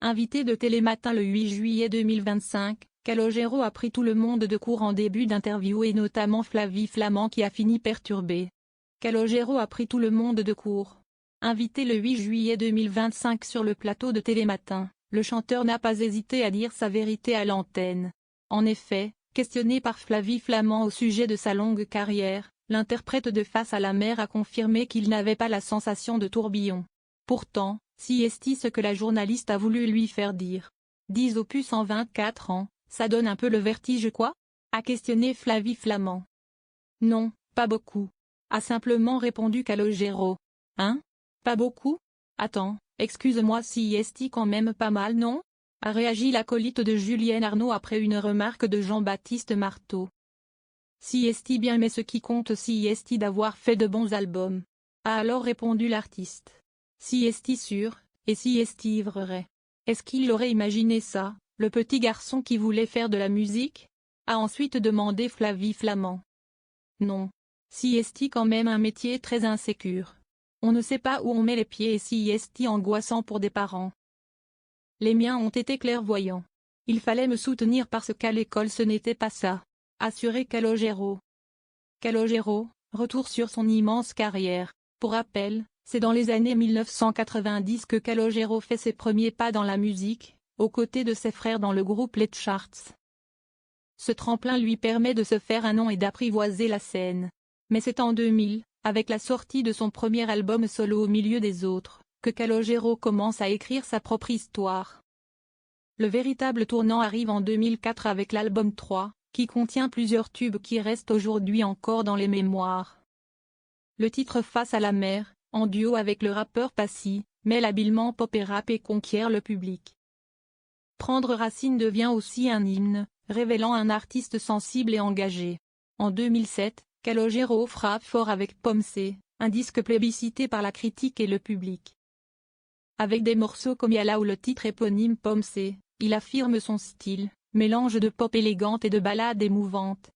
Invité de Télématin le 8 juillet 2025, Calogero a pris tout le monde de court en début d'interview et notamment Flavie Flament qui a fini perturbée. Calogero a pris tout le monde de court. Invité le 8 juillet 2025 sur le plateau de Télématin, le chanteur n'a pas hésité à dire sa vérité à l'antenne. En effet, questionné par Flavie Flament au sujet de sa longue carrière, l'interprète de Face à la mer a confirmé qu'il n'avait pas la sensation de tourbillon. Pourtant, si est ce que la journaliste a voulu lui faire dire. 10 opus en 24 ans, ça donne un peu le vertige quoi? A questionné Flavie Flament. Non, pas beaucoup. A simplement répondu Calogero. Hein? Pas beaucoup? Attends, excuse-moi si est quand même pas mal non? A réagi l'acolyte de Julienne Arnaud après une remarque de Jean-Baptiste Marteau. Si est bien mais ce qui compte si est d'avoir fait de bons albums. A alors répondu l'artiste. Si est sûr, et si est vrai. Est-ce qu'il aurait imaginé ça, le petit garçon qui voulait faire de la musique? A ensuite demandé Flavie Flament. Non. Si est quand même un métier très insécure. On ne sait pas où on met les pieds et si est angoissant pour des parents. Les miens ont été clairvoyants. Il fallait me soutenir parce qu'à l'école ce n'était pas ça. Assurait Calogero. Calogero, retour sur son immense carrière. Pour rappel, c'est dans les années 1990 que Calogero fait ses premiers pas dans la musique, aux côtés de ses frères dans le groupe Les Charts. Ce tremplin lui permet de se faire un nom et d'apprivoiser la scène. Mais c'est en 2000, avec la sortie de son premier album solo Au milieu des autres, que Calogero commence à écrire sa propre histoire. Le véritable tournant arrive en 2004 avec l'album 3, qui contient plusieurs tubes qui restent aujourd'hui encore dans les mémoires. Le titre Face à la mer, en duo avec le rappeur Passy, mêle habilement pop et rap et conquiert le public. Prendre racine devient aussi un hymne, révélant un artiste sensible et engagé. En 2007, Calogero frappe fort avec Pomme C, un disque plébiscité par la critique et le public. Avec des morceaux comme Yala ou le titre éponyme Pomme C, il affirme son style, mélange de pop élégante et de ballades émouvantes.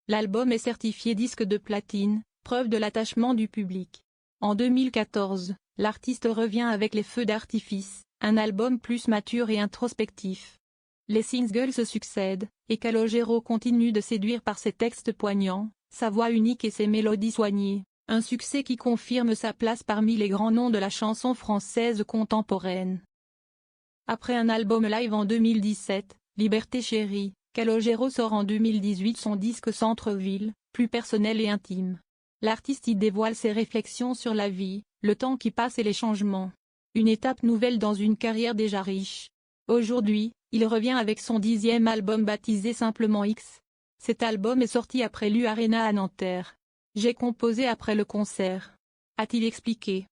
L'album est certifié disque de platine, preuve de l'attachement du public. En 2014, l'artiste revient avec Les Feux d'artifice, un album plus mature et introspectif. Les singles se succèdent, et Calogero continue de séduire par ses textes poignants, sa voix unique et ses mélodies soignées, un succès qui confirme sa place parmi les grands noms de la chanson française contemporaine. Après un album live en 2017, Liberté chérie, Calogero sort en 2018 son disque Centre-ville, plus personnel et intime. L'artiste y dévoile ses réflexions sur la vie, le temps qui passe et les changements. Une étape nouvelle dans une carrière déjà riche. Aujourd'hui, il revient avec son 10e album baptisé simplement X. Cet album est sorti après l'U Arena à Nanterre. J'ai composé après le concert. A-t-il expliqué.